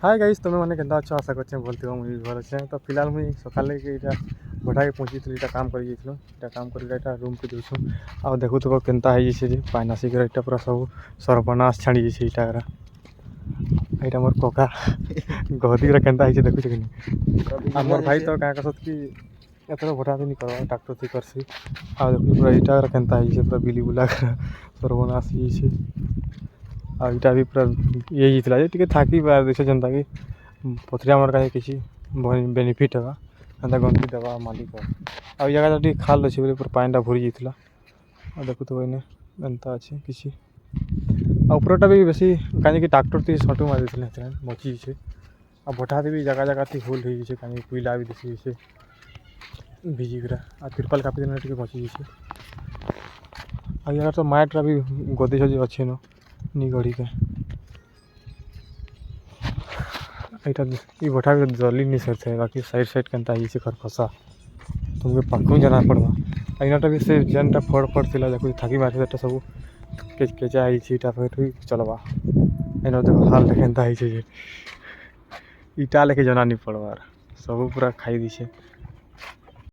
Hi guys तुम्हें मैंने केन्ता अच्छा आशा करछे बोलते हो मुझे घर अच्छे तो फिलहाल मुझे सकाले के इटा बढ़ा के पहुंची थी काम कर काम कर रूम के देछु आ देखु तो केन्ता है जे पाइनासी के इटा पूरा सब सर्वनाश छाड़ी जे इटा इटा मोर कोका गहदी रे केन्ता है देखु कि हमर भाई तो का कसत कि एतरो भटा भी नहीं करवा ट्रैक्टर से करसी आ देखु पूरा इटा रे केन्ता है पूरा बिली बुला कर सर्वनाश जे आ इटा भी पूरा यही थला जे टिके थाकी बार देछ जनता कि पथरिया हमर का किसी बेनिफिट है अंदा गंती दवा मालिक आ जगह टी खाल अछि बोले पूरा पानी भरी जितला आ देखु तो एने एंता अछि किसी आ ऊपरटा भी बेसी कानी कि ट्रैक्टर ती छटू मार देथिले त मची छै आ भटा भी जगह जगह ती होल होई छै कानी कोइला भी दिसि छै भिजी गरा आ तिरपाल कापी देना टिके मची छै आ जगह तो माइट भी गदी छ अछि न नी गड़ी के इटा ई भटा भी जल्दी नहीं सरथे बाकी साइड साइड केनता ही से खरफसा तुमके पाखु जाना पड़वा इनाटा भी से जनटा फड़ थिला देखो थाकी मारता सब केचा आई छीटा फेर चलवा इना देखो हाल केनता ही छे इटा लेके जाना नहीं पड़वा सब पूरा खाई दी छे।